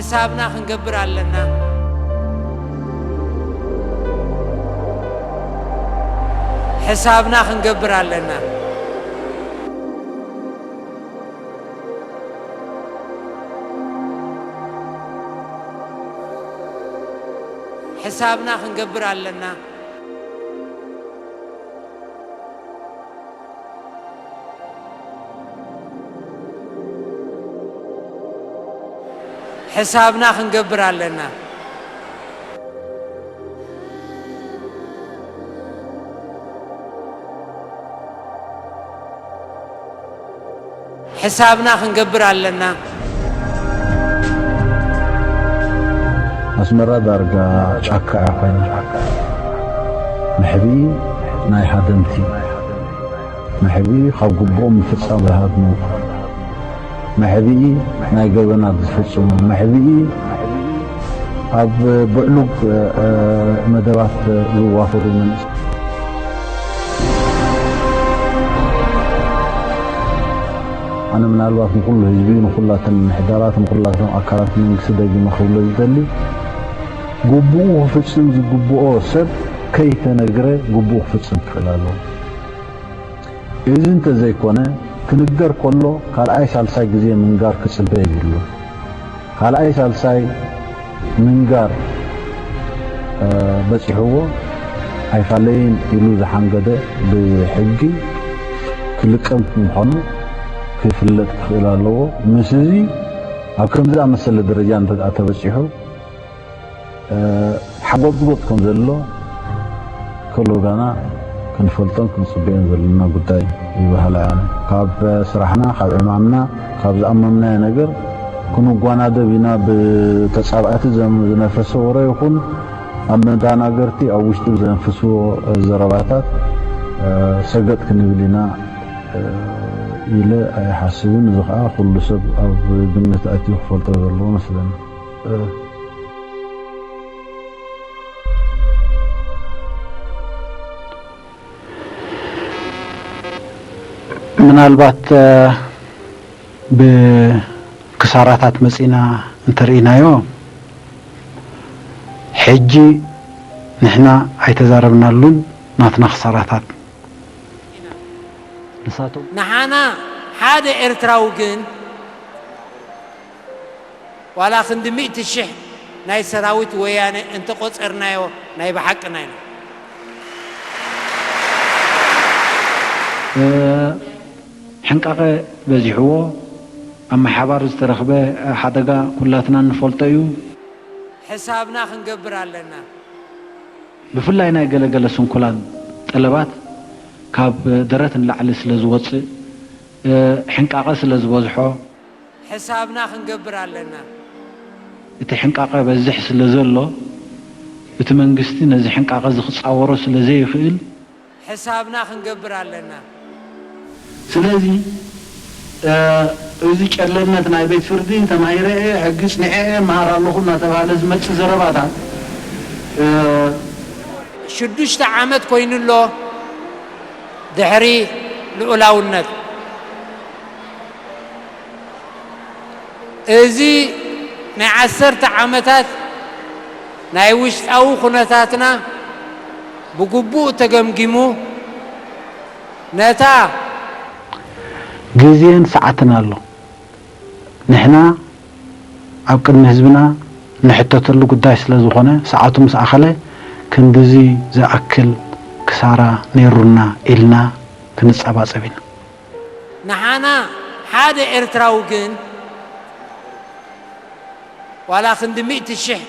حسابنا خنقبر علنا حسابنا خنقبر علنا حسابنا خنقبر علنا حسابنا خنقبر علنا حسابنا خنقبر علنا أسمرة درجة شاكا عقين محبي ناي حدمتي محبي خاب قبوم فتصام لهادمو محبي ناي قبنا تفتصم محبي أب بعلوك مدرات الوافر من أنا من الوقت كله هجبين وكلها حدارات وكلها أكارات من سداجي مخولة يدلي قبوه فتسن قبوه سب كي تنقره قبوه فتسن خلاله إذا انت زي كونه كنقر كله قال أي سالساي جزية منقار كسل بيجي له قال أي سالساي منقار بس هو أي فالين يلوز حنقده بحقي كل كم محنو كيف اللي خلاله مسزي أكرم ذا مثل الدرجة أنت أتبصحه حبوب كم زلوا كله جانا كنفلتون كنصبين زلنا قداي يبهلا يعني كاب سرحنا كاب إمامنا كاب أمامنا نجر كنوا جوانا دبينا بتصابعات زنفسه ورا يكون أما دانا قرتي أو وشتو زنفسه زرباتات سجد كنبلينا إلى حاسبين زخاء كل سب أو دمنة أتيه فلتو زلوا مثلا من البات بكسارات مسينا انترينا يوم حجي نحنا ايتزاربنا لون ناتنا خسارات نساتو نحنا حادة ارتراوغن ولا خندميت الشح ناي سراوت ويانا انت قصرنا يو ناي بحقنا يو حنقاقه بزيحو اما حبار استرخبه حدقا كلاتنا نفلطيو حسابنا خنقبر علنا بفلاينا يقلقل سنكولان طلبات كاب درت لعل سلازوص حنقاقه سلازوزحو حسابنا خنقبر علنا اتي حنقاقه بزح سلازلو اتي منغستي نزي حنقاقه زخصاورو سلازي يخيل حسابنا خنقبر علنا سلازي እዚህ ጨለነት ናይ ቤት ፍርዲ ተማይረ ሕግስ ንዐ ማራ ለኹና ተባለ ዝመጽ ዘረባታ ሽዱሽተ ዓመት ኮይኑሎ ድሕሪ ልኡላውነት እዚ ናይ 10 ዓመታት ናይ ውሽጣዊ ኩነታትና ብግቡእ ተገምጊሙ ነታ جزين ساعتنا الله نحنا أبكر نهزبنا نحتى تلو قداش لزخونة ساعتهم سأخله كندزي زي أكل كسارة نيرونا إلنا كنصعبا صبينا نحنا حادة إرتراوغن ولا خندميت الشح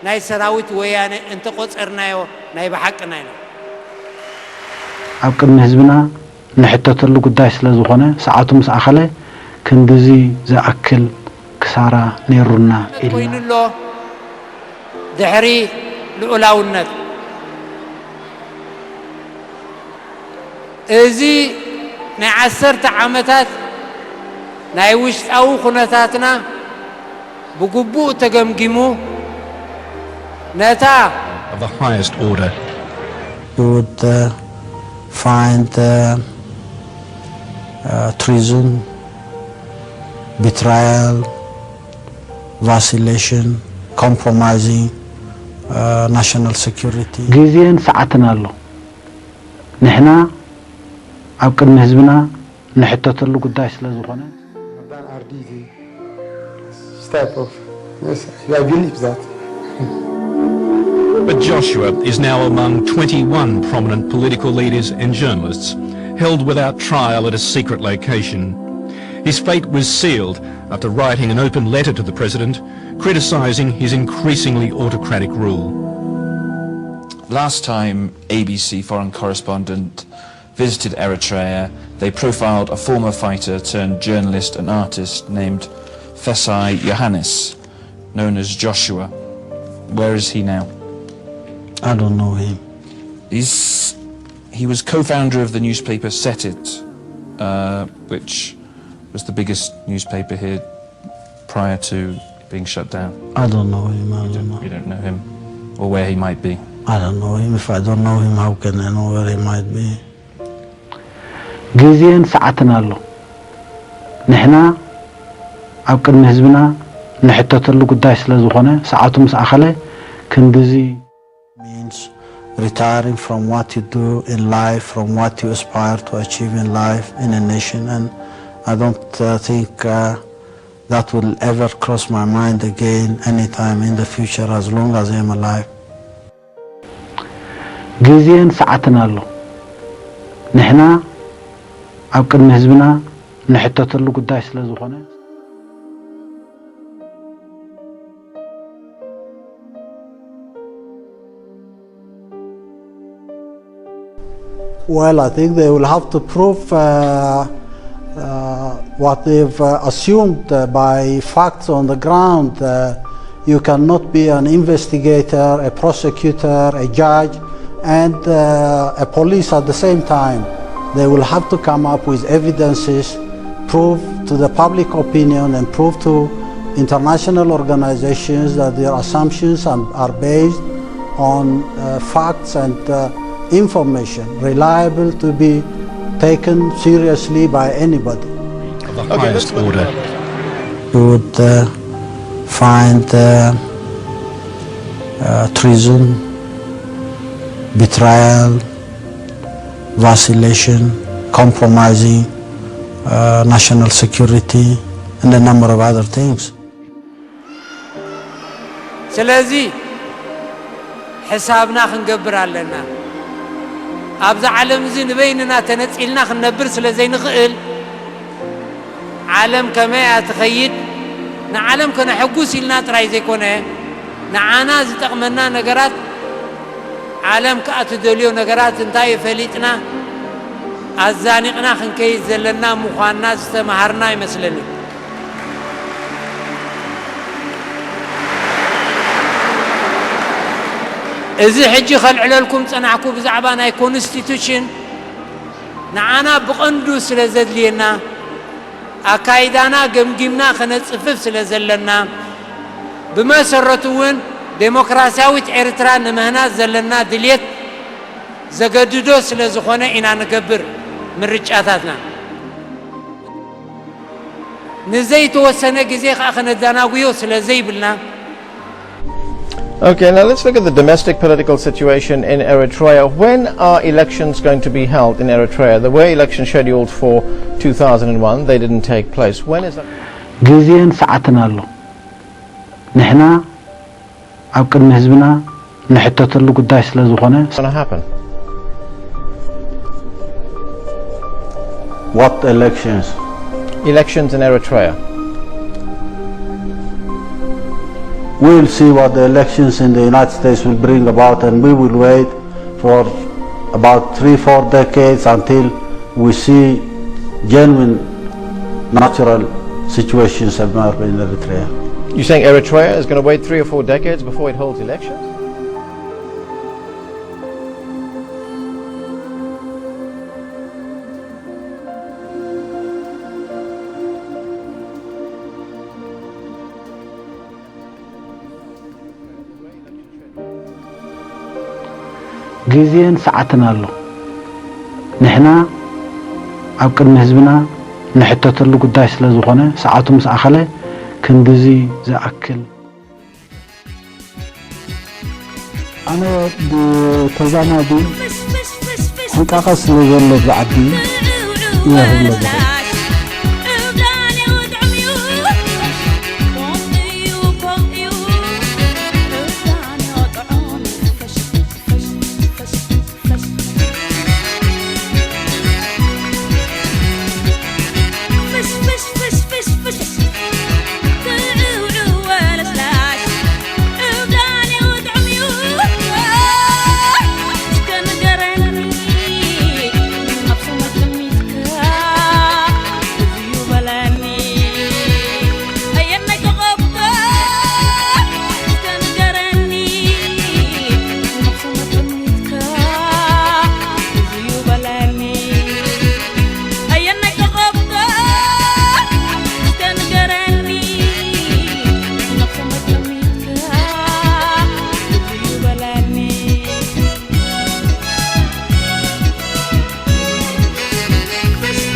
ناي سراوت ويانا انت قصرنا يو ناي بحقنا يو أبكر نهزبنا نحتى تلو قداش لزخونة ساعتهم سأخله كندزي زي أكل كسارة نيرونا إلنا له دحري لأولاونت إزي ناي 10 عامتات ناي وشت أو خناتاتنا بقبوء تجمجمو نتا of the highest order. You would find treason, betrayal, vacillation, compromising national security. ጊዜን ሰዓትን ኣሎ ንሕና ኣብ ቅድሚ ህዝብና ንሕተተሉ ጉዳይ ስለ ዝኾነ step of yes, I believe that. But Joshua is now among 21 prominent political leaders and journalists held without trial at a secret location. His fate was sealed after writing an open letter to the president criticising his increasingly autocratic rule. Last time ABC foreign correspondent visited Eritrea, they profiled a former fighter turned journalist and artist named Fesai Yohannes, known as Joshua. Where is he now? I don't know him. He was co-founder of the newspaper Set It, which was the biggest newspaper here prior to being shut down. I don't know him. I don't know. You don't know him or where he might be? I don't know him. If I don't know him, how can I know where he might be? ጊዜን ሰዓትን ኣሎ ንሕና ኣብ ቅድሚ ህዝብና ንሕተተሉ ጉዳይ ስለ ዝኾነ ሰዓቱ ምስ ኣኸለ ክንግዚ Means retiring from what you do in life, from what you aspire to achieve in life, in a nation, and I don't think that will ever cross my mind again anytime in the future as long as I am alive. ጊዜን ሰዓትን ኣሎ ንሕና ኣብ ቅድሚ ህዝብና ንሕተተሉ ጉዳይ ስለ ዝኾነ Well, I think they will have to prove what they've assumed by facts on the ground. You cannot be an investigator, a prosecutor, a judge, and a police at the same time. They will have to come up with evidences, prove to the public opinion and prove to international organizations that their assumptions are based on facts and information reliable to be taken seriously by anybody. Of the highest order. You would find treason, betrayal, vacillation, compromising national security, and a number of other things. ስለዚህ حسابنا ክንገብር ኣለና ኣብዛ ዓለም እዚ ንበይንና ተነፂልና ክንነብር ስለ ዘይንኽእል ዓለም ከመይ ኣትኸይድ ንዓለም ከነሐጉስ ኢልና ጥራይ ዘይኮነ ንዓና ዝጠቕመና ነገራት ዓለም ከኣትደልዮ ነገራት እንታይ ፈሊጥና ኣዛኒቕና ክንከይድ ዘለና ምዃንና ዝተማሃርና ይመስለኒ እዚ ሕጂ ኸልዕለልኩም ፀናዕኩ ብዛዕባ ናይ ኮንስቲቱሽን ንዓና ብቐንዱ ስለ ዘድልየና ኣካይዳና ገምጊምና ኸነፅፍፍ ስለ ዘለና ብመሰረቱ እውን ዴሞክራሲያዊት ኤርትራ ንምህናት ዘለና ድልየት ዘገድዶ ስለ ዝኾነ ኢና ንገብር ምርጫታትና ንዘይተወሰነ ግዜ ከዓ ኸነዘናግዮ ስለ ዘይብልና Okay, now let's look at the domestic political situation in Eritrea. When are elections going to be held in Eritrea? There were elections scheduled for 2001. They didn't take place. When is that? ጊዜን ሰዓትን ኣሎ ንሕና ኣብ ቅድሚ ህዝብና ንሕተተሉ ጉዳይ ስለ ዝኾነ What's going to happen? What elections? Elections in Eritrea. We'll see what the elections in the United States will bring about, and we will wait for about 3-4 decades until we see genuine natural situations emerge in Eritrea. You're saying Eritrea is going to wait 3 or 4 decades before it holds elections? ጊዜን ሰዓትን ኣሎ ንሕና ኣብ ቅድሚ ህዝብና ንሕተተሉ ጉዳይ ስለ ዝኾነ ሰዓቱ ምስ ኣኸለ كندزي زأكل أنا بتزامدي حقاقة سلوزلو بعدي يهولو بعدي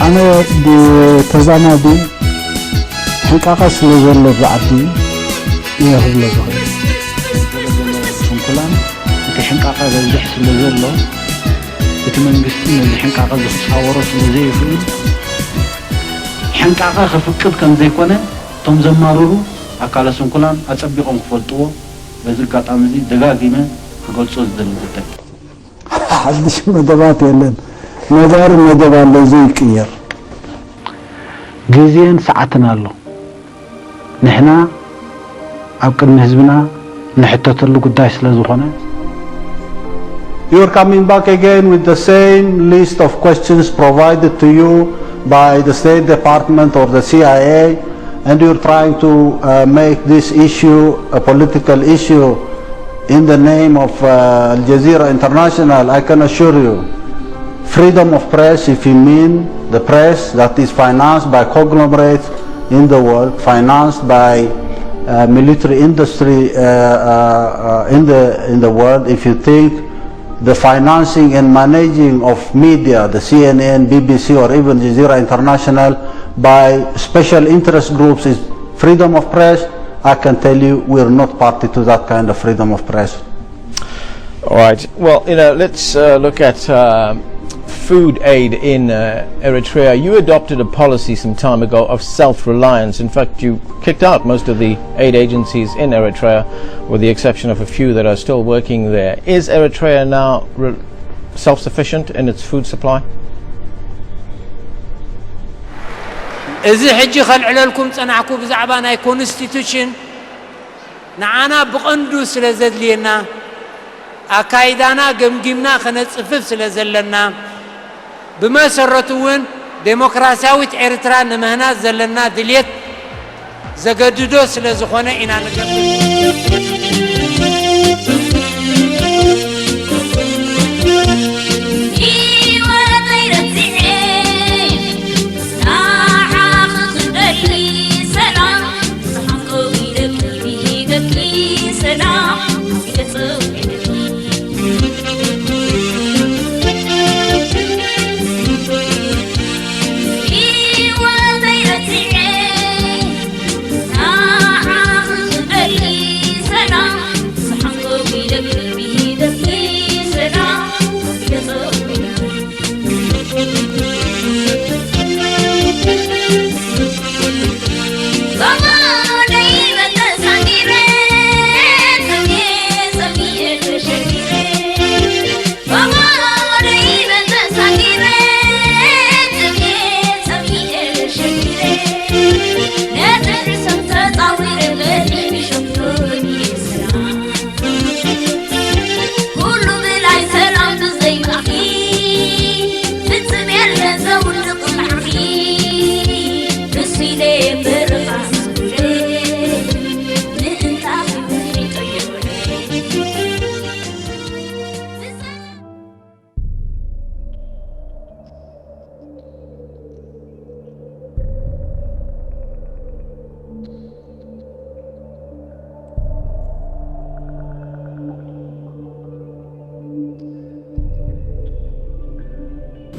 أنا بتزامدي حقاقة سلوزلو بعدي يهولو بعدي سنكلان حقاقة بزح سلوزلو بتمنجستي من حقاقة زحصاورو سلوزي يفيد حقاقة خفقد كان زي كونه توم زمارورو أكالا سنكلان أتبقهم خفلطوه بزرقات عمزي دقاقيمة خقلصو الزلزلتك حدش مدبات يلن مدار مدبات لزي كير جزين ساعتنا له نحنا أبقى حزبنا نحتت له قداش لزخونه. You are coming back again with the same list of questions provided to you by the State Department or the CIA, and you're trying to make this issue a political issue in the name of Al Jazeera International. I can assure you, freedom of press, if you mean the press that is financed by conglomerates in the world, financed by military industry in the world, if you think the financing and managing of media, the CNN, BBC or even Jazeera International by special interest groups is freedom of press, I can tell you we're not party to that kind of freedom of press. All right. Well, let's look at food aid in Eritrea. You adopted a policy some time ago of self-reliance. In fact, you kicked out most of the aid agencies in Eritrea, with the exception of a few that are still working there. Is Eritrea now self-sufficient in its food supply? إذا حجي خلع لكم صنعكم بزعبانا constitution نعانا بقندو سلازد لينا أكايدانا جمجمنا خنصفف سلازلنا بما سرتون ديمقراسياويت إريترا نمهنا زلنا دليت زغددو سلازخونه إنا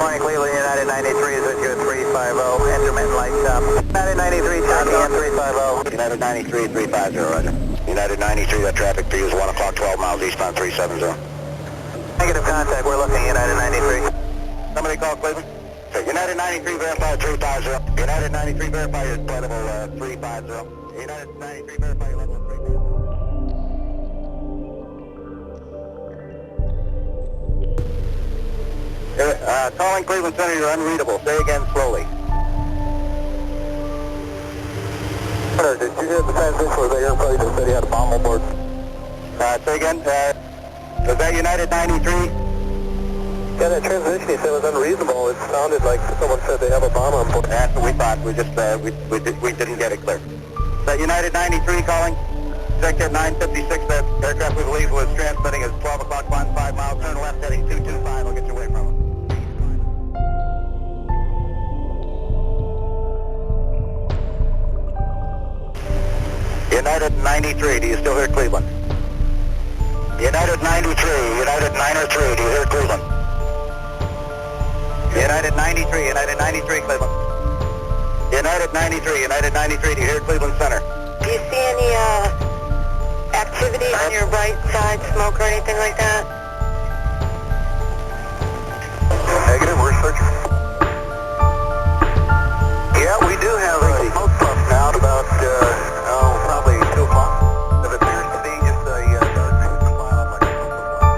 Morning, Cleveland United 93 is with you at 350. Enter comment like United 93, Charlie M350. United 93, 350, roger. United 93, that traffic for you is 1 o'clock, 12 miles eastbound 370. Negative contact, we're looking United 93. Somebody call Cleveland? Okay, United 93, verify 350. United 93, verify your level 350. United 93, verify your level 350. Calling Cleveland Center, you're unreadable. Say again slowly. Did you hear the transmission where the airplane that said he had a bomb on board? Say again. Was that United 93? Yeah, that transmission he said was unreasonable. It sounded like someone said they have a bomb on board. That's what we thought. We just we didn't get it clear. Is that United 93 calling? Sector 956. That aircraft we believe was transmitting is 12 o'clock, 5 miles. Turn left heading 225. I'll get you away from it. United 93, do you still hear Cleveland? United 93, United 903, do you hear Cleveland? United 93, United 93, Cleveland. United 93, United 93, do you hear Cleveland Center? Do you see any activity on your right side, smoke or anything like that? Negative, we're searching. Yeah, we do have a smoke puff now at about, probably 2 o'clock. It appears to be just a dark cloud like a smoke puff.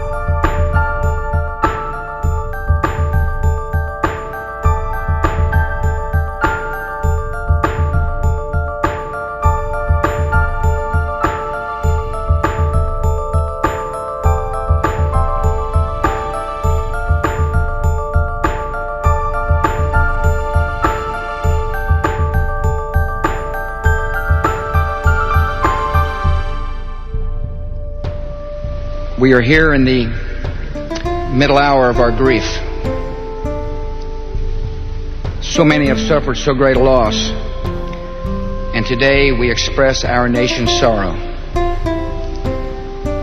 We are here in the middle hour of our grief. So many have suffered so great a loss, and today we express our nation's sorrow.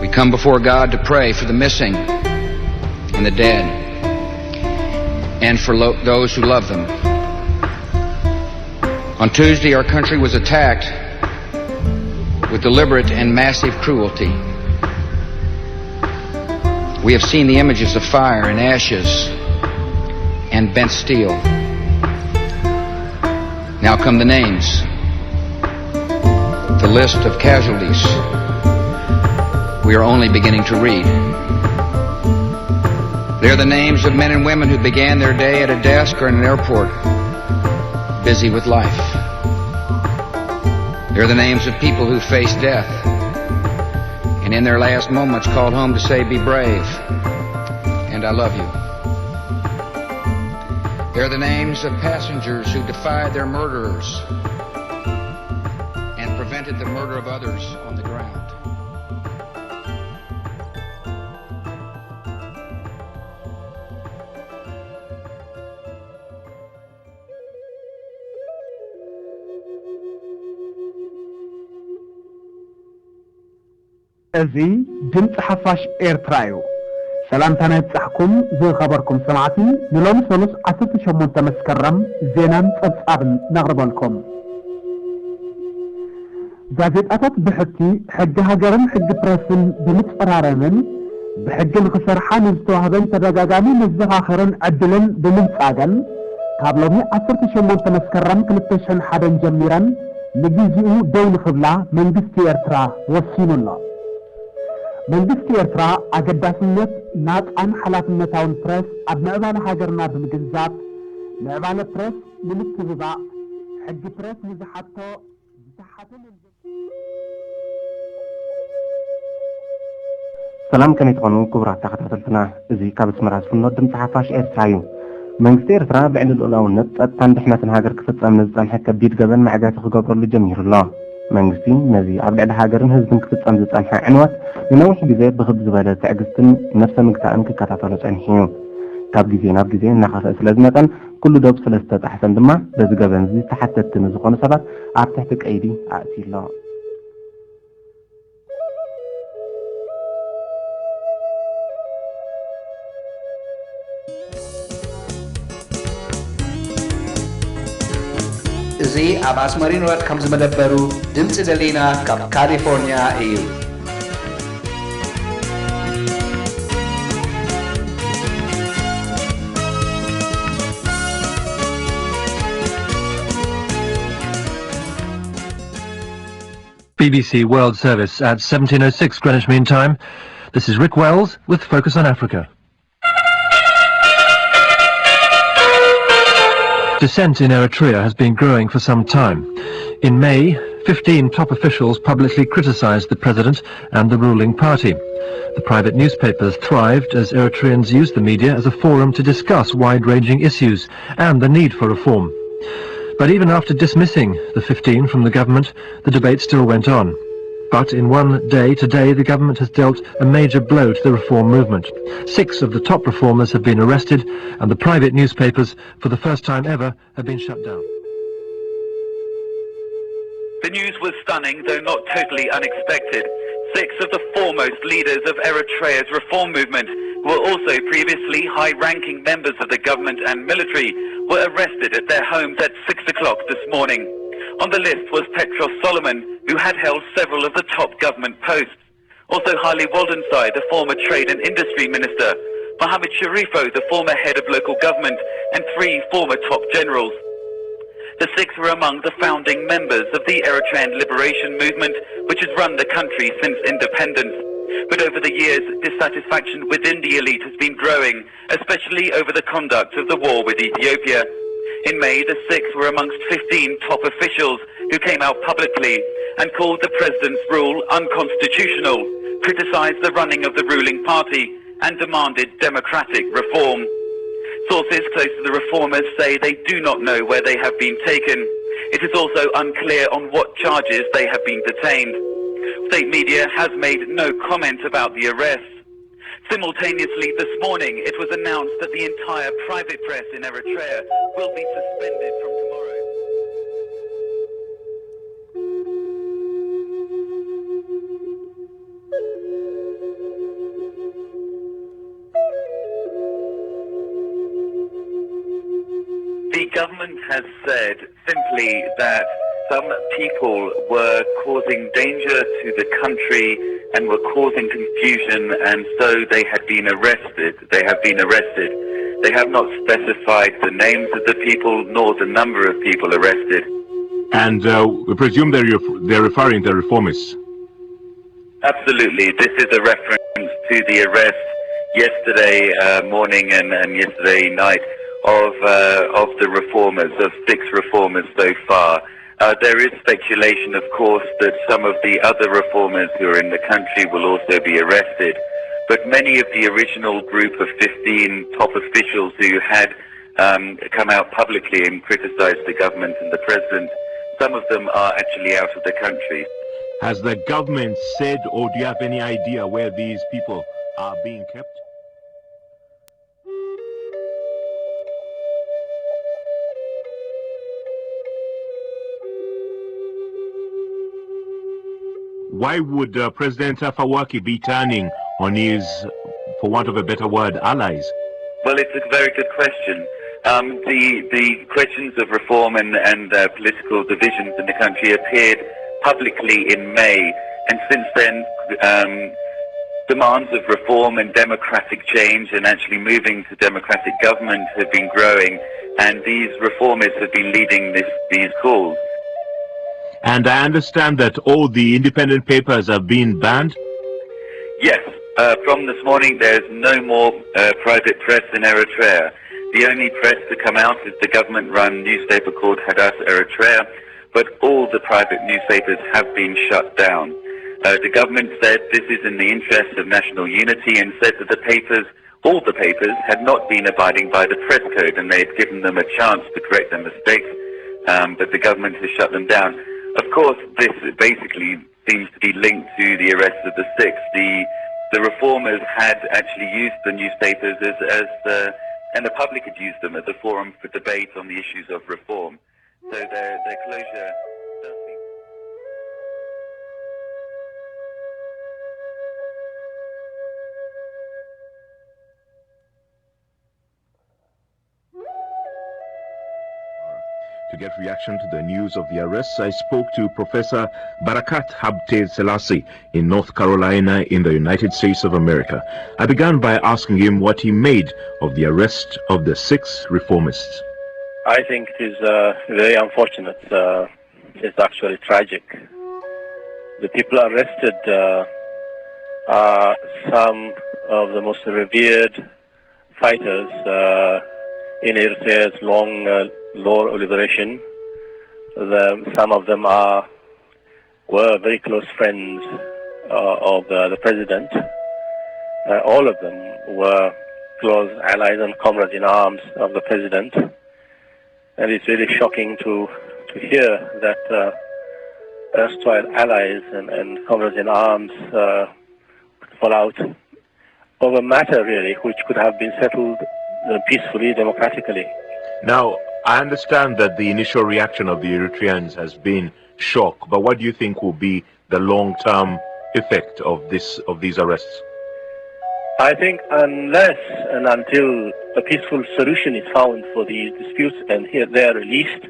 We come before God to pray for the missing and the dead, and for those who love them. On Tuesday, our country was attacked with deliberate and massive cruelty. We have seen the images of fire and ashes and bent steel. Now come the names, the list of casualties we are only beginning to read. They are the names of men and women who began their day at a desk or in an airport, busy with life. They are the names of people who faced death and in their last moments called home to say, "Be brave, and I love you." They are the names of passengers who defied their murderers and prevented the murder of others on the ground. እዚ ድምፂ ሓፋሽ ኤርትራ እዩ ሰላምታ ናይ በጻሕኩም ዝኸበርኩም ሰማዕቲ ንሎሚ ሰሉስ 18 መስከረም ዜናን ጸብጻብን ነቕርበልኩም ጋዜጣታት ብሕቲ ሕጊ ሃገርን ሕጊ ፕረስን ብምጽራረምን ብሕጊ ንኽሰርሓ ንዝተዋህበን ተደጋጋሚ መዘኻኸርን ዕድልን ብምንጻገን ካብ ሎሚ 18 መስከረም 2001 ጀሚረን ንግዚኡ ደው ንኽብላ መንግስቲ ኤርትራ ወሲኑላ መንግስቲ ኤርትራ አገዳስነት ናጣን ኃላፊነታውን ፕሬስ ኣብ ምዕባለ ሃገርና ብምግንዛብ ምዕባለ ፕሬስ ንምትብባዕ ሕጊ ፕሬስ ንዝሓቶ ዝሓተን ሰላም ከመይ ትኾኑ ክቡራት ተኸታተልትና እዚ ካብ ኣስመራ ዝፍኖ ድምፂ ሓፋሽ ኤርትራ እዩ መንግስቲ ኤርትራ ብዕሊ ልኡላውነት ጸጥታን ድሕነትን ሃገር ክፍጸም ንዝጸንሐ ከቢድ ገበን ማዕጋቲ ክገብረሉ ጀሚሩ ኣሎ መንግስቲ ነዚ ኣብ ልዕሊ ሃገርን ህዝብን ክፍጸም ዝጸንሐ ዕንወት ንነዊሕ ግዜ ብኽብ ዝበለ ትዕግስትን ነፍሰ ምግታእን ክከታተሎ ጸኒሑ እዩ ካብ ግዜ ናብ ግዜ እናኸፍአ ስለ ዝመጠን ኩሉ ዶብ ስለ ዝተጣሕሰን ድማ በዚ ገበን እዚ ተሓተቲ ንዝኾኑ ሰባት ኣብ ትሕቲ ቀይዲ ኣእትዩ ኣሎ እዚ ኣብ ኣስመሪኖ ከም ዝመደበሩ ድምፂ ደሊና ካብ ካሊፎርኒያ እዩ። BBC World Service at 17:06 Greenwich Mean Time. This is Rick Wells with Focus on Africa. Dissent in Eritrea has been growing for some time. In May, 15 top officials publicly criticized the president and the ruling party. The private newspapers thrived as Eritreans used the media as a forum to discuss wide-ranging issues and the need for reform. But even after dismissing the 15 from the government, the debate still went on. But in one day today, the government has dealt a major blow to the reform movement. 6 of the top reformers have been arrested, and the private newspapers, for the first time ever, have been shut down. The news was stunning, though not totally unexpected. 6 of the foremost leaders of Eritrea's reform movement, who were also previously high-ranking members of the government and military, were arrested at their homes at 6 o'clock this morning. On the list was Petros Solomon, who had held several of the top government posts. Also Haile Woldensai, the former trade and industry minister, Mohammed Sharifo, the former head of local government, and 3 former top generals. The 6 were among the founding members of the Eritrean Liberation Movement, which has run the country since independence. But over the years, dissatisfaction within the elite has been growing, especially over the conduct of the war with Ethiopia. In May, the 6 were amongst 15 top officials who came out publicly and called the president's rule unconstitutional, criticized the running of the ruling party, and demanded democratic reform. Sources close to the reformers say they do not know where they have been taken. It is also unclear on what charges they have been detained. State media has made no comment about the arrests. Simultaneously this morning, it was announced that the entire private press in Eritrea will be suspended from tomorrow. The government has said simply that some people were causing danger to the country and were causing confusion, and so they had been arrested. They have been arrested. They have not specified the names of the people nor the number of people arrested. And we presume they're referring to reformists. Absolutely. This is a reference to the arrest yesterday morning and yesterday night of the reformers, of 6 reformers so far. There is speculation, of course, that some of the other reformers who are in the country will also be arrested. But many of the original group of 15 top officials who had come out publicly and criticized the government and the president, some of them are actually out of the country. Has the government said, or do you have any idea where these people are being kept? Why would President Afawaki be turning on his, for want of a better word, allies? Well, it's a very good question. The questions of reform and political divisions in the country appeared publicly in May, and since then demands of reform and democratic change and actually moving to democratic government have been growing, and these reformers have been leading these calls. And I understand that all the independent papers have been banned? Yes. From this morning, there's no more private press in Eritrea. The only press to come out is the government-run newspaper called Hadas Eritrea, but all the private newspapers have been shut down. The government said this is in the interest of national unity and said that all the papers had not been abiding by the press code, and they had given them a chance to correct their mistakes, but the government has shut them down. Of course, this basically seems to be linked to the arrest of the 6. The reformers had actually used the newspapers and the public had used them as a forum for debate on the issues of reform. So their closure does seem... To get reaction to the news of the arrests, I spoke to Professor Barakat Habte Selassie in North Carolina in the United States of America. I began by asking him what he made of the arrest of the 6 reformists. I think it is very unfortunate. It's actually tragic. The people arrested are some of the most revered fighters in Eritrea's long war of liberation. Some of them were very close friends of the president. All of them were close allies and comrades in arms of the president. And it's really shocking to hear that erstwhile allies and comrades in arms fall out over a matter really which could have been settled peacefully, democratically. Now, I understand that the initial reaction of the Eritreans has been shock, but what do you think will be the long-term effect of these arrests? I think unless and until a peaceful solution is found for these disputes and they are released,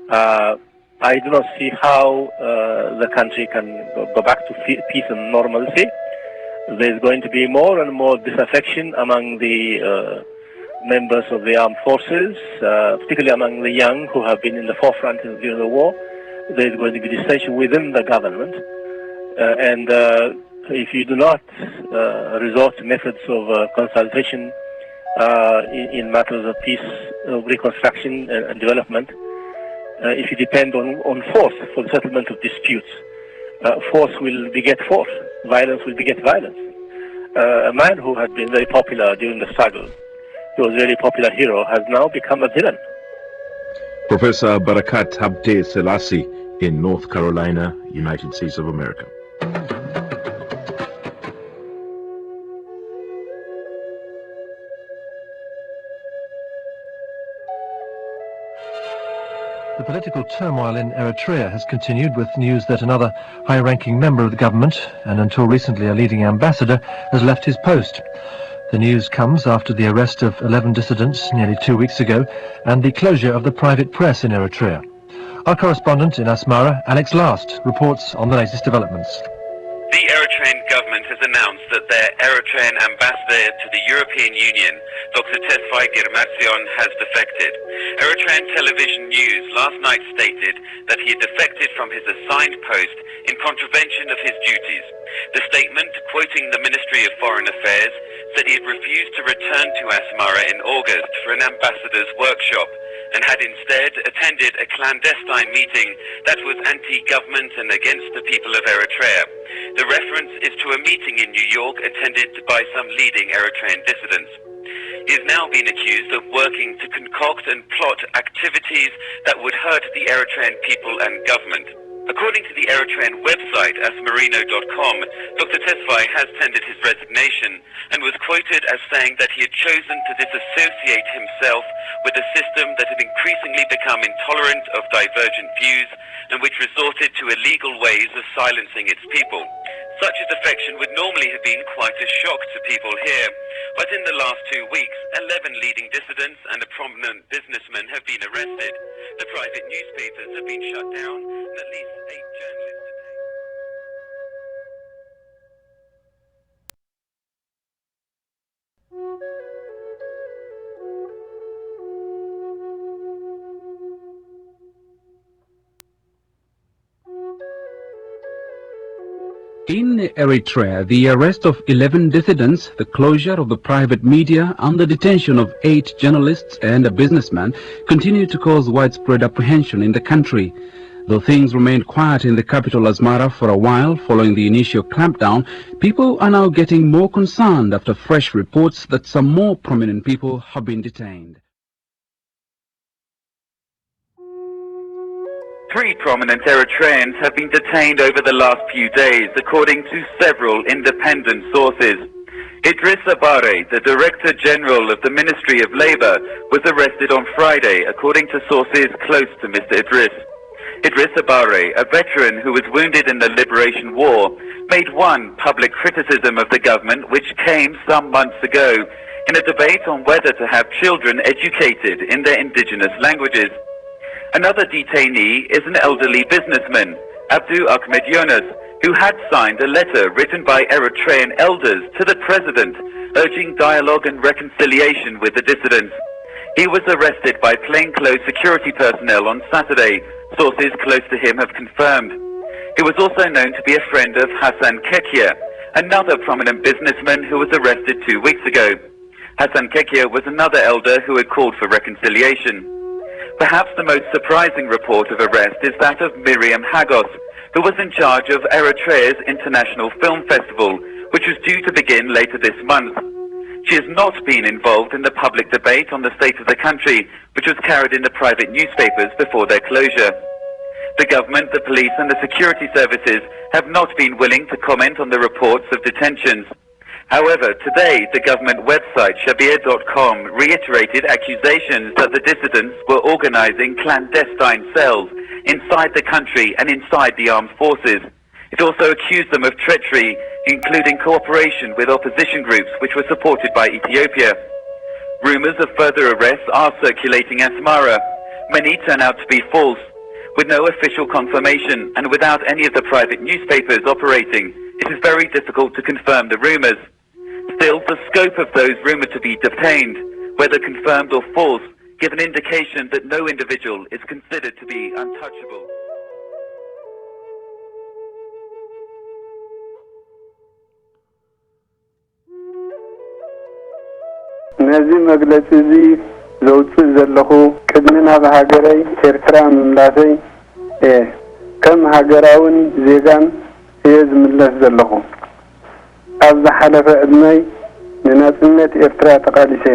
I do not see how the country can go back to peace and normalcy. There's going to be more and more disaffection among the members of the armed forces, particularly among the young who have been in the forefront during the war. There's going to be dissension within the government. And if you do not resort to methods of consultation in matters of peace, reconstruction and development, if you depend on force for the settlement of disputes, force will beget force, violence will beget violence. A man who had been very popular during the struggle, he was a very popular hero, has now become a villain. Professor Barakat Habte Selassie in North Carolina, United States of America. The political turmoil in Eritrea has continued with news that another high-ranking member of the government, and until recently a leading ambassador, has left his post. The news comes after the arrest of 11 dissidents nearly 2 weeks ago and the closure of the private press in Eritrea. Our correspondent in Asmara, Alex Last, reports on the latest developments. The Eritrean government has announced that their Eritrean ambassador to the European Union, Dr. Tesfaye Girmatsion, has defected. Eritrean television news last night stated that he had defected from his assigned post in contravention of his duties. The statement, quoting the Ministry of Foreign Affairs, said he had refused to return to Asmara in August for an ambassador's workshop and had instead attended a clandestine meeting that was anti-government and against the people of Eritrea. The reference is to a meeting in New York attended by some leading Eritrean dissidents. He has now been accused of working to concoct and plot activities that would hurt the Eritrean people and government. According to the Eritrean website, Asmarino.com, Dr. Tesfaye has tendered his resignation and was quoted as saying that he had chosen to disassociate himself with a system that had increasingly become intolerant of divergent views and which resorted to illegal ways of silencing its people. Such a defection would normally have been quite a shock to people here, but in the last 2 weeks, 11 leading dissidents and a prominent businessman have been arrested. The private newspapers have been shut down and at least 8 journalists detained. In Eritrea, the arrest of 11 dissidents, the closure of the private media, and the detention of 8 journalists and a businessman continue to cause widespread apprehension in the country. Though things remained quiet in the capital Asmara for a while following the initial clampdown, people are now getting more concerned after fresh reports that some more prominent people have been detained. 3 prominent Eritreans have been detained over the last few days, according to several independent sources. Idris Abare, the Director General of the Ministry of Labour, was arrested on Friday, according to sources close to Mr. Idris. Idris Abare, a veteran who was wounded in the Liberation War, made one public criticism of the government which came some months ago in a debate on whether to have children educated in their indigenous languages. Another detainee is an elderly businessman, Abdu Ahmed Yunus, who had signed a letter written by Eritrean elders to the president urging dialogue and reconciliation with the dissidents. He was arrested by plainclothes security personnel on Saturday, sources close to him have confirmed. He was also known to be a friend of Hassan Kekia, another prominent businessman who was arrested 2 weeks ago. Hassan Kekia was another elder who had called for reconciliation. Perhaps the most surprising report of arrest is that of Miriam Hagos, who was in charge of Eritrea's International Film Festival, which was due to begin later this month. She has not been involved in the public debate on the state of the country, which was carried in the private newspapers before their closure. The government, the police and the security services have not been willing to comment on the reports of detentions. However, today the government website Shabir.com reiterated accusations that the dissidents were organizing clandestine cells inside the country and inside the armed forces. It also accused them of treachery, including cooperation with opposition groups which were supported by Ethiopia. Rumors of further arrests are circulating in Asmara. Many turn out to be false. With no official confirmation and without any of the private newspapers operating, it is very difficult to confirm the rumors. Still, the scope of those rumored to be detained, whether confirmed or false, give an indication that no individual is considered to be untouchable. ነዚ መግለጽ እዚ ዘውፅእ ዘለኹ ቅድሚና በሃገረይ ኤርትራ ምምላሰይ ከም ሃገራውን ዜጋን እየ ዝምለስ ዘለኹ ኣብ ዝሓለፈ ዕድመይ ንናጽነት ኤርትራ ተቃሊሰ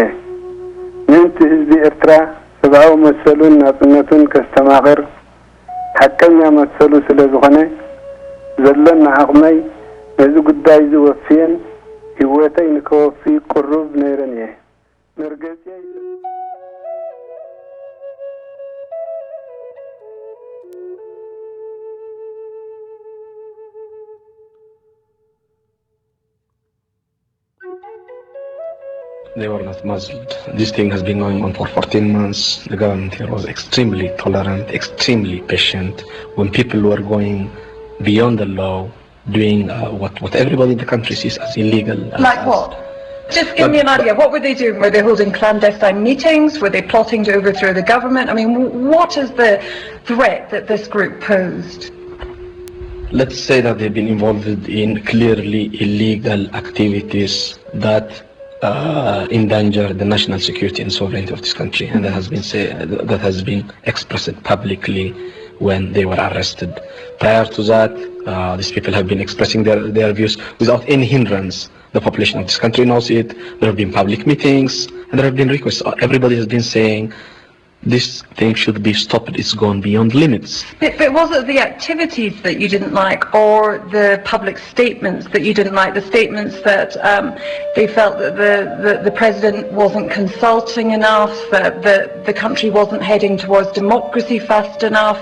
ምንቲ ህዝቢ ኤርትራ ሰብኣዊ መሰሉን ናጽነቱን ከስተማቕር ሓቀኛ መሰሉ ስለ ዝኾነ ዘለና ዓቕመይ ነዚ ጉዳይ ዝወፍየን ህይወተይ ንከወፊ ቁሩብ ነይረን እየ نرجسي They were not muzzled. This thing has been going on for 14 months. The government here was extremely tolerant, extremely patient. When people were going beyond the law, doing what everybody in the country sees as illegal. Like what? Just give me an idea. What were they doing? Were they holding clandestine meetings? Were they plotting to overthrow the government? I mean, what is the threat that this group posed? Let's say that they've been involved in clearly illegal activities that endanger the national security and sovereignty of this country, and that has been expressed publicly when they were arrested. Prior to that, these people have been expressing their views without any hindrance. The population of this country knows it. There have been public meetings and there have been requests. Everybody has been saying this thing should be stopped. It's gone beyond limits. But was it the activities that you didn't like, or the public statements that you didn't like? The statements that they felt that the president wasn't consulting enough, that the country wasn't heading towards democracy fast enough.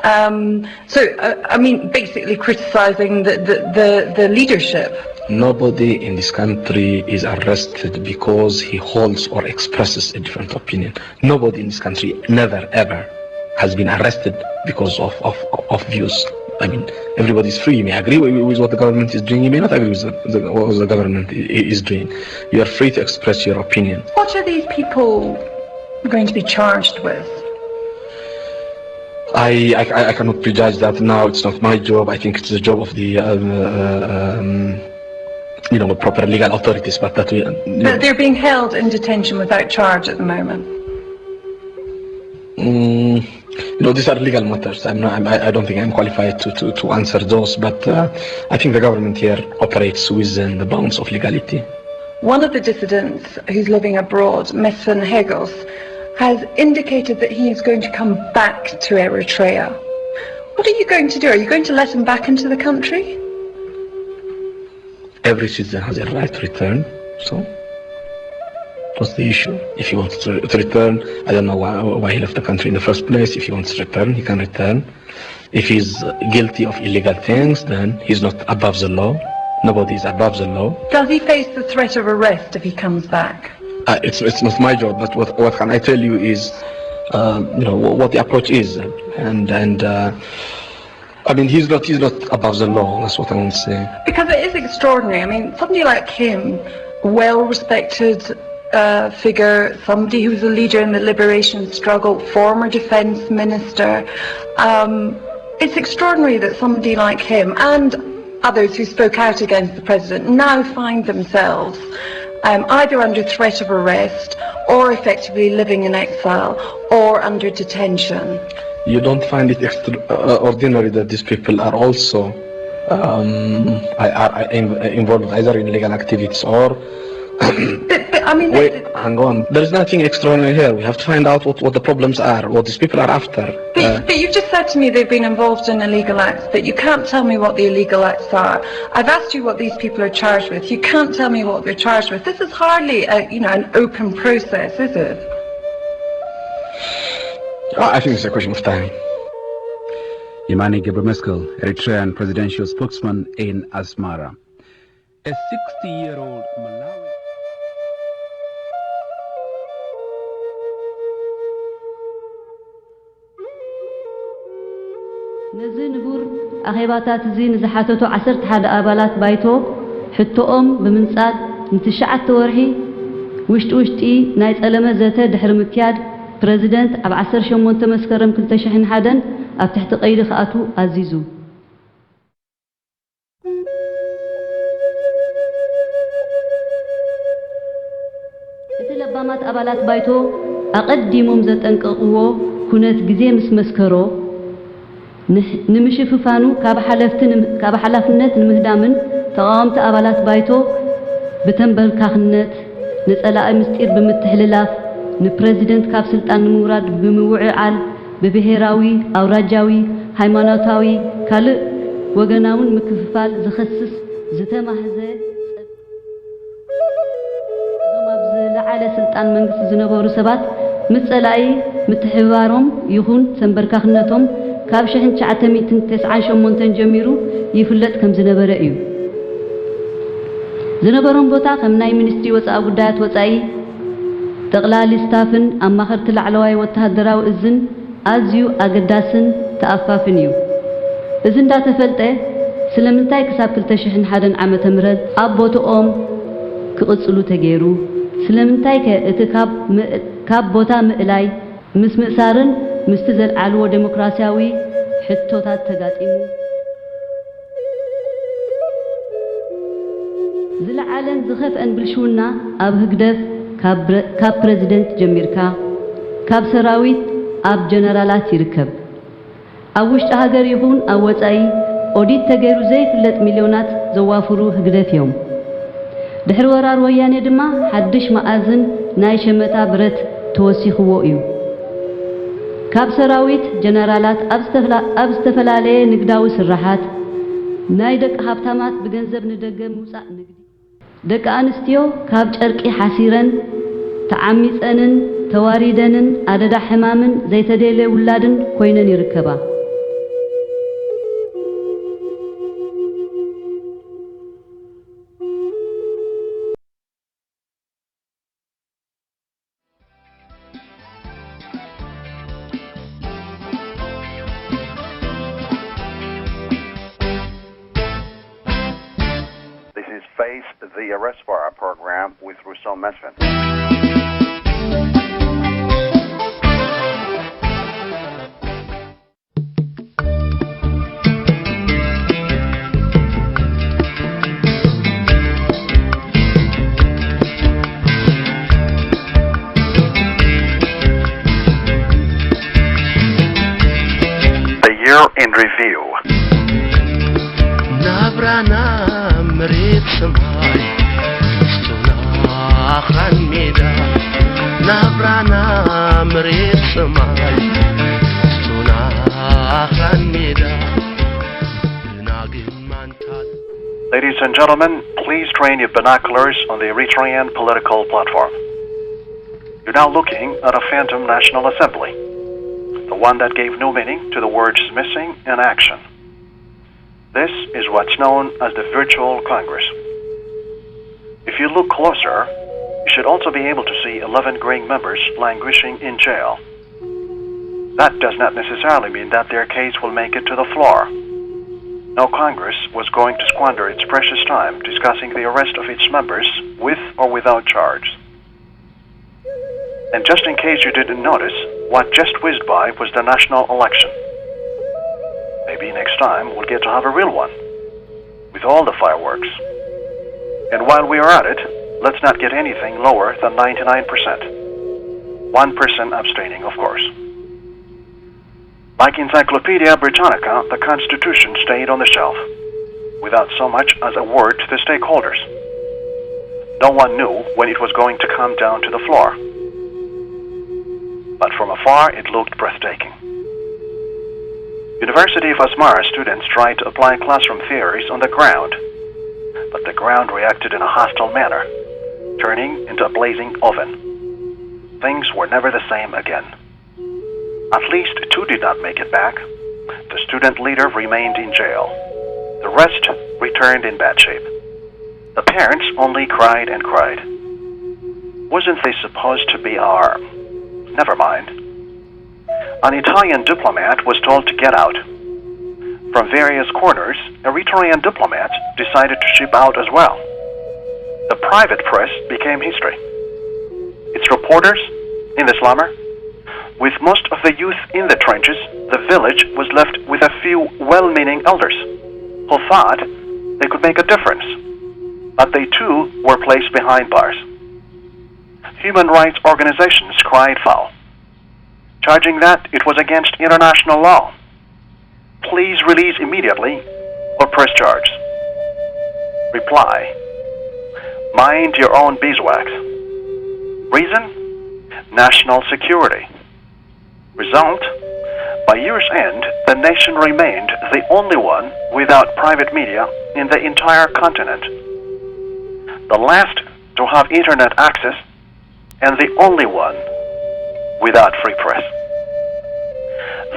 I mean, basically criticizing the leadership. Nobody in this country is arrested because he holds or expresses a different opinion. Nobody in this country never ever has been arrested because of views. I mean, everybody is free. You may agree with what the government is doing. You may not agree with what the government is doing. You are free to express your opinion. What are these people going to be charged with? I cannot prejudge that now. It's not my job. I think it's the job of the proper legal authorities, but that But they're being held in detention without charge at the moment. These are legal matters. I don't think I'm qualified to answer those, but I think the government here operates within the bounds of legality. One of the dissidents who's living abroad, Mesfin Hegos, has indicated that he is going to come back to Eritrea. What are you going to do? Are you going to let him back into the country? Every citizen has a right to return, so what's the issue? If he wants to return, I don't know why he left the country in the first place. If he wants to return, he can return. If he's guilty of illegal things, then he's not above the law. Nobody is above the law. Does he face the threat of arrest if he comes back? It's not my job, but what can I tell you is what the approach is, and I mean, he's not above the law. That's what I want to say. Because it is extraordinary. I mean, somebody like him, well-respected figure, somebody who's a leader in the liberation struggle, former defence minister. It's extraordinary that somebody like him and others who spoke out against the president now find themselves either under threat of arrest or effectively living in exile or under detention. You don't find it extraordinary that these people are also are involved either in legal activities or but I mean, wait, hang on. There is nothing extraordinary here. We have to find out what the problems are, what these people are after. But you've just said to me they've been involved in illegal acts, but you can't tell me what the illegal acts are. I've asked you what these people are charged with. You can't tell me what they're charged with. This is hardly an open process, is it? I think it's a question of time. Yamani Gebremeskel, Eritrean presidential spokesman in Asmara. A 60-year-old Malawi... ነዚ ንቡር ኣኼባታት እዚ ንዝሓተቱ 11 ኣባላት ባይቶ ሕቶኦም ብምንጻግ ን9 ወርሒ ውሽጢ ናይ ጸለመ ዘተ ድሕሪ ምክያድ ፕረዚደንት ኣብ 18 መስከረም 2001 ኣብ ትሕቲ ቀይዲ ክኣቱ ኣዚዙ እቲ ለባማት ኣባላት ባይቶ ኣቐዲሞም ዘጠንቀቕዎ ኩነት ግዜ ምስ መስከሮ ንምሽፍፋኑ ካብ ሓላፍነት ንምህዳምን ተቃወምቲ ኣባላት ባይቶ ብተንበልካኽነት ንጸላኢ ምስጢር ብምትሕልላፍ ንፕረዚደንት ካብ ስልጣን ንምውራድ ብምውዕዓል ብብሔራዊ ኣውራጃዊ ሃይማኖታዊ ካልእ ወገናውን ምክፍፋል ዝኸስስ ዝተማህዘ ዞም ኣብ ዝለዓለ ስልጣን መንግስቲ ዝነበሩ ሰባት ምስ ጸላኢ ምትሕባሮም ይኹን ተንበርካኽነቶም ካብ 1998 ጀሚሩ ይፍለጥ ከም ዝነበረ እዩ ዝነበሮም ቦታ ከም ናይ ሚኒስትሪ ወፃኢ ጉዳያት ወፃኢ ጠቕላሊ ስታፍን ኣማኸርቲ ላዕለዋይ ወተሃደራዊ እዝን ኣዝዩ ኣገዳስን ተኣፋፍን እዩ እዚ እንዳተፈልጠ ስለምንታይ ክሳብ 2001 ዓመተ ምህረት ኣብ ቦታኦም ክቕጽሉ ተገይሩ ስለምንታይ እቲ ካብ ቦታ ምእላይ ምስ ምእሳርን ምስቲ ዘለዓልዎ ዴሞክራሲያዊ ሕቶታት ተጋጢሙ ዝለዓለን ዝኸፍአን ብልሽውና ኣብ ህግደፍ ካብ ፕረዚደንት ጀሚርካ ካብ ሰራዊት ኣብ ጀነራላት ይርከብ ኣብ ውሽጢ ሃገር ይኹን ኣብ ወፃኢ ኦዲት ተገይሩ ዘይፍለጥ ሚልዮናት ዘዋፍሩ ህግደፍ እዮም ድሕሪ ወራር ወያኔ ድማ ሓድሽ መኣዝን ናይ ሸመታ ብረት ተወሲኽዎ እዩ ካብ ሰራዊት ጀነራላት ኣብ ዝተፈላለየ ንግዳዊ ስራሓት ናይ ደቂ ሃብታማት ብገንዘብ ንደገ ምውፃእ ንግዲ ደቂ ኣንስትዮ ካብ ጨርቂ ሓሲረን ተዓሚፀንን ተዋሪደንን ኣደዳ ሕማምን ዘይተደለየ ውላድን ኮይነን ይርከባ The Arrest Bar program with Rousseau Mesfin. The Year in Review. آخران ميدا نبرانا مريض سماي سونا آخران ميدا Ladies and gentlemen, please train your binoculars on the Eritrean political platform. You're now looking at a phantom National Assembly, the one that gave new meaning to the words missing and action. This is what's known as the Virtual Congress. If you look closer, you should also be able to see 11 graying members languishing in jail, That does not necessarily mean that their case will make it to the floor. No Congress was going to squander its precious time discussing the arrest of its members with or without charge. And just in case you didn't notice, what just whizzed by was the national election. Maybe next time we'll get to have a real one, with all the fireworks. And while we are at it, let's not get anything lower than 99%. 1% abstaining, of course. Like Encyclopedia Britannica, the Constitution stayed on the shelf, without so much as a word to the stakeholders. No one knew when it was going to come down to the floor. But from afar, it looked breathtaking. University of Asmara students tried to apply classroom theories on the ground, but the ground reacted in a hostile manner, turning into a blazing oven. Things were never the same again. At least 2 did not make it back. The student leader remained in jail. The rest returned in bad shape. The parents only cried and cried. Wasn't this supposed to be our... Never mind. An Italian diplomat was told to get out. From various corners, Eritrean diplomats decided to ship out as well. The private press became history. Its reporters in the slumber. With most of the youth in the trenches, the village was left with a few well-meaning elders who thought they could make a difference. But they too were placed behind bars. Human rights organizations cried foul, charging that it was against international law. Please release immediately or press charge. Reply: mind your own beeswax. Reason: national security. Result: by year's end, the nation remained the only one without private media in the entire continent. The last to have internet access, and the only one without free press.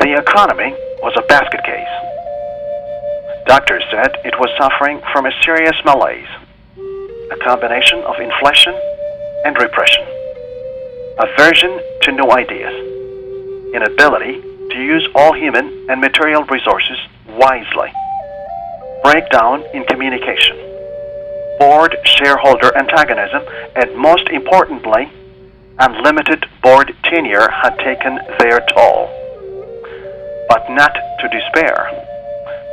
The economy was a basket case. Doctors said it was suffering from a serious malaise, a combination of inflation and repression, aversion to new ideas, inability to use all human and material resources wisely, breakdown in communication, board shareholder antagonism, and most importantly, unlimited board tenure had taken their toll. But not to despair.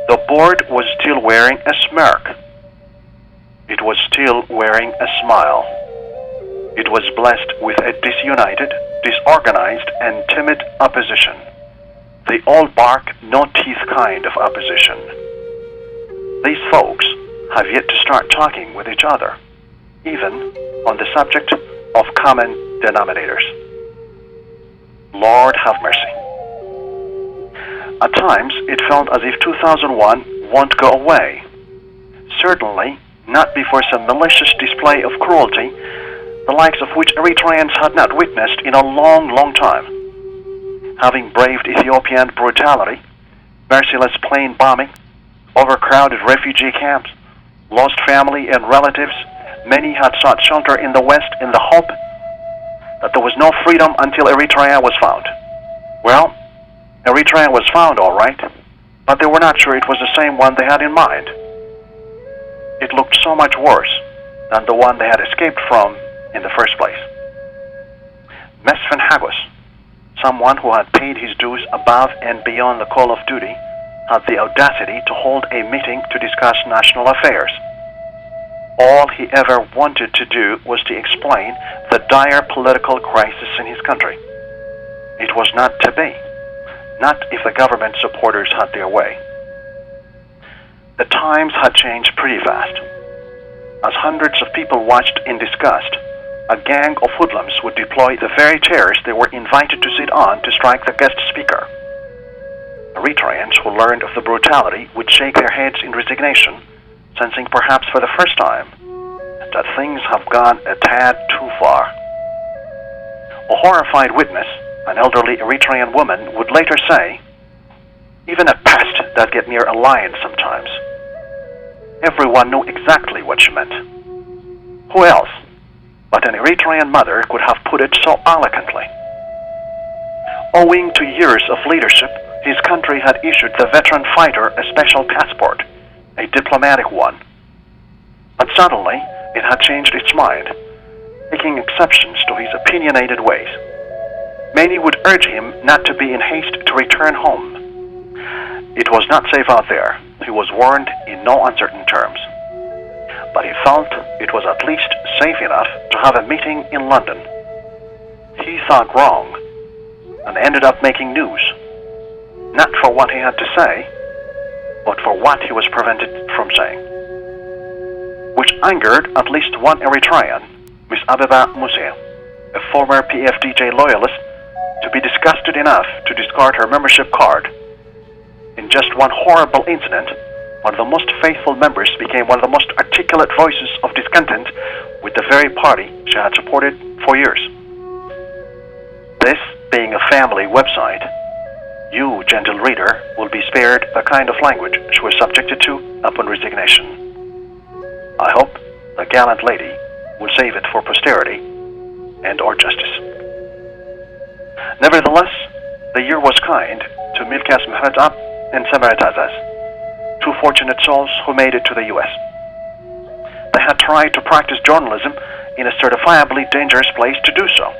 The board was still wearing a smirk. It was still wearing a smile. It was blessed with a disunited, disorganized, and timid opposition. The all bark, no teeth kind of opposition. These folks have yet to start talking with each other, even on the subject of common denominators. Lord have mercy. At times, it felt as if 2001 won't go away. Certainly not before some malicious display of cruelty, the likes of which Eritreans had not witnessed in a long, long time. Having braved Ethiopian brutality, merciless plane bombing, overcrowded refugee camps, lost family and relatives, many had sought shelter in the West in the hope that there was no freedom until Eritrea was found. Well, Eritrea was found all right, but they were not sure it was the same one they had in mind. It looked so much worse than the one they had escaped from in the first place. Mesfin Hagos, someone who had paid his dues above and beyond the call of duty, had the audacity to hold a meeting to discuss national affairs. All he ever wanted to do was to explain the dire political crisis in his country. It was not to be, not if the government supporters had their way. The times had changed pretty fast. As hundreds of people watched in disgust, a gang of hoodlums would deploy the very chairs they were invited to sit on to strike the guest speaker. Eritreans who learned of the brutality would shake their heads in resignation, sensing perhaps for the first time that things have gone a tad too far. A horrified witness, an elderly Eritrean woman, would later say, "Even a pest that get near a lion sometimes." Everyone knew exactly what she meant. Who else but an Eritrean mother could have put it so eloquently? owing to years of leadership, his country had issued the veteran fighter a special passport, a diplomatic one. But suddenly, it had changed its mind, taking exceptions to his opinionated ways. Many would urge him not to be in haste to return home. It was not safe out there, he was warned in no uncertain terms. But he felt it was at least safe enough to have a meeting in London. He thought wrong, and ended up making news, not for what he had to say, but for what he was prevented from saying. Which angered at least one Eritrean, Miss Abeba Muse, a former PFDJ loyalist, to be disgusted enough to discard her membership card. In just one horrible incident, one of the most faithful members became one of the most articulate voices of discontent with the very party she had supported for years. This being a family website, you, gentle reader, will be spared the kind of language she was subjected to upon resignation. I hope the gallant lady will save it for posterity and or justice. Nevertheless, the year was kind to Milkas Mehretab and Samarit Azaz, two fortunate souls who made it to the U.S. They had tried to practice journalism in a certifiably dangerous place to do so,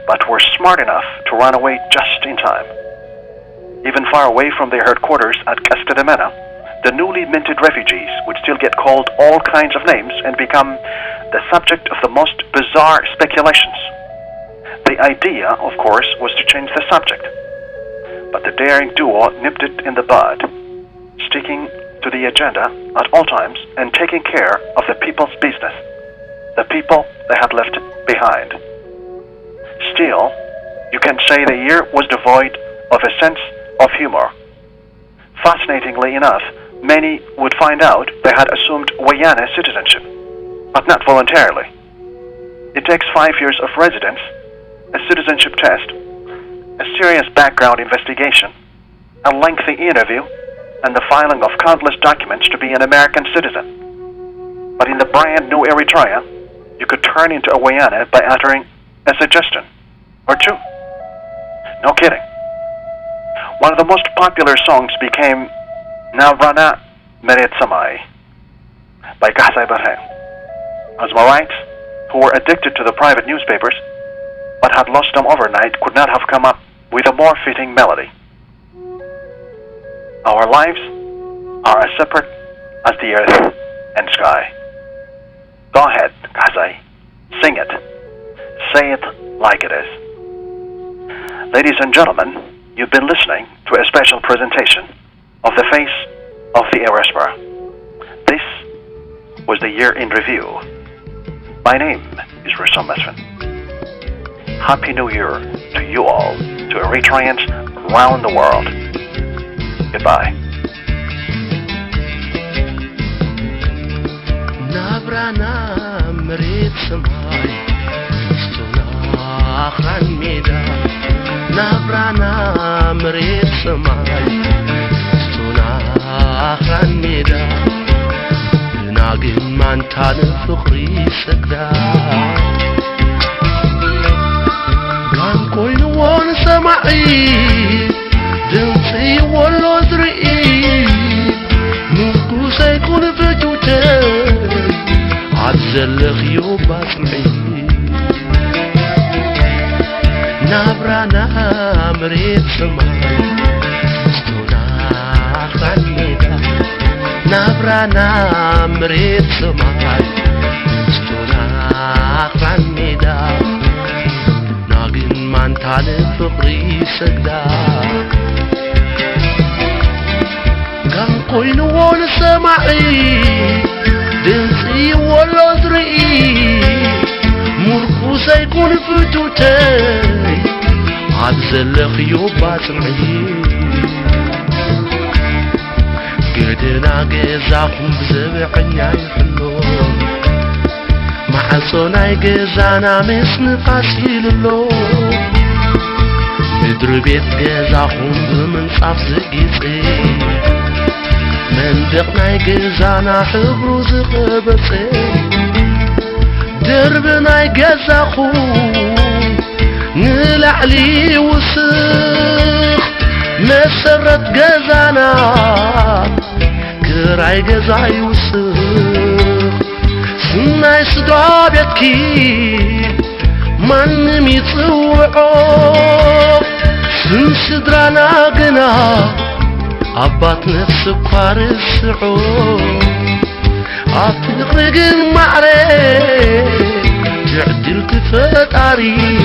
but were smart enough to run away just in time. Even far away from their headquarters at Castedemena, the newly minted refugees would still get called all kinds of names and become the subject of the most bizarre speculations. The idea, of course, was to change the subject, but the daring duo nipped it in the bud, sticking to the agenda at all times and taking care of the people's business, the people they had left behind. Still, you can say the year was devoid of a sense of humor. Fascinatingly enough, many would find out they had assumed Wayane citizenship, but not voluntarily. It takes 5 years of residence, a citizenship test, a serious background investigation, a lengthy interview, and the filing of countless documents to be an American citizen. But in the brand new Eritrea, you could turn into a Wayane by uttering a suggestion or two. No kidding. One of the most popular songs became Navrana Meret Samai by Kasai Barhe. Asmarites, who were addicted to the private newspapers but had lost them overnight, could not have come up with a more fitting melody. Our lives are as separate as the earth and sky. Go ahead, Kasai. Sing it. Say it like it is. Ladies and gentlemen, you've been listening to a special presentation of the face of the diaspora. This was the year in review. My name is Russell Mesfin. Happy New Year to you all, to Eritreans around the world. Goodbye. نابرانا مريت سماي ستونا آخران ميدا ناقن مانتان فقري سكدا قان كوين وان سمعي دنسي والو زرئي نوكو سيكون فجوتي عزل خيو باسمعي نابرانا مريت سماي ستونا آخران ميدا نابرانا مريت سماي ستونا آخران ميدا ناقن مانتان فقري سكدا قان قوين وون سماعي دنسي والو زرئي مركوز يكون فتوتي عبزل خيوبات معي قدنا قزاكم بزبعني يحلون مع صناي قزانا مسن فاسيل اللون مدر بيت قزاكم بمن صاف زقيقي من دقناي قزانا حبرو زقبتي دربناي قزاكم نلع نلعلي وسخ مسرت جزانا كراي جزاي وسخ سناي صدابتكي من ميتصوعو سن صدرانا قنا عبات نفس بقار السعو عطيق المعري تعدل تفتاري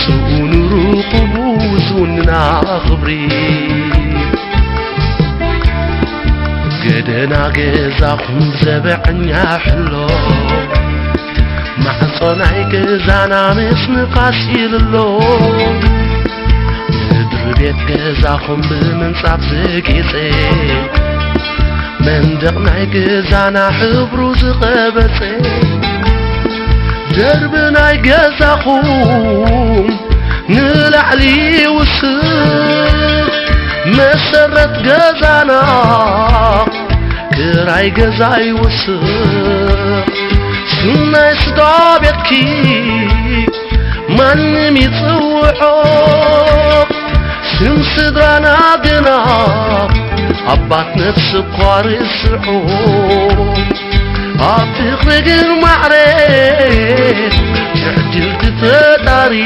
سؤون رقبوز وننا خبري قدنا قزاقم زبعني حلو مع صنعي قزانا مسن قاسيل اللو مدر بيت قزاقم بمنصاب زقيتي من دقناي قزانا حبرو زقبتي دربنا قزاقم نلعلي وسخ مسرت قزانا كراي قزاي وسخ سناي صدابتكي من ميتصوعو سن صدرانا قنا عبات نفس بقاري السعو عطيق المعرف تعدل تفتاري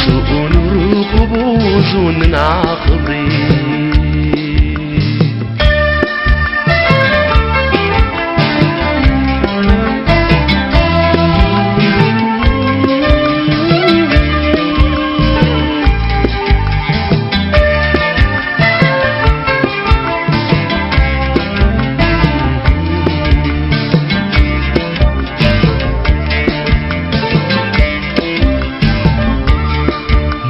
سؤون رقبوز وننا خبري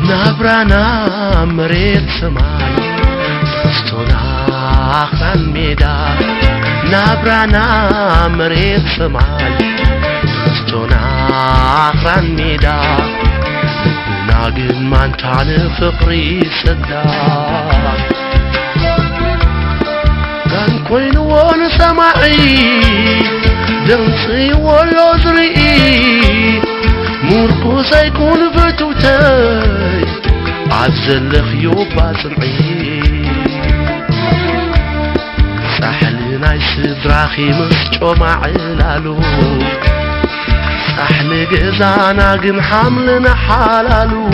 نابرانا مريت سماي فستونا خان ميدا نابرانا مريت سماي فستونا خان ميدا ناقن مانتان فقري سدا كان كوين وون سماعي دنسي والعذري موركو سيكون فتوتاي عزل خيوبا سمعي سحلنا يسدراخي مسجو معلالو سحل قزانا قن حملنا حلالو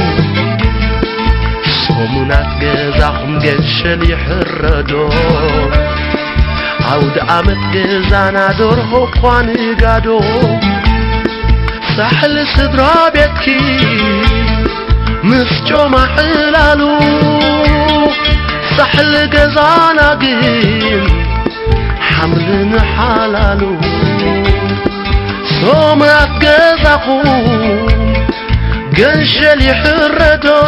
صومنات قزاخم قشل يحردو عود عمت قزانا دورهو قواني قادو سحل صدرا بيتكي مسجو محلالو سحل قزانا قين حمل حلالو صومات قزاقوم قنشل يحردو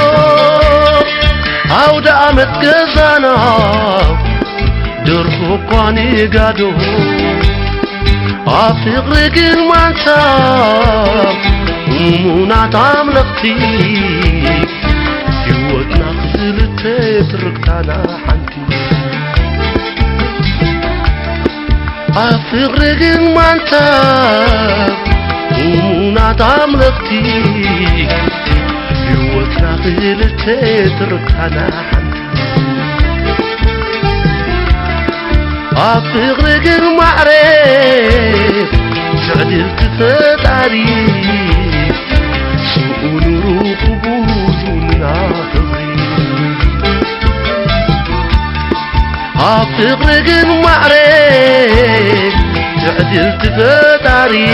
عود عمت قزانا درخو قواني قادو عفق رقل مانتاب ومونات عملقتي يوتنا خزلتي تركتانا حنتي عفق رقل مانتاب ومونات عملقتي يوتنا خزلتي تركتانا حنتي عفق رقل معرف تعدل تفتاري سؤون رقبوز وننا خبري عفق رقل معرف تعدل تفتاري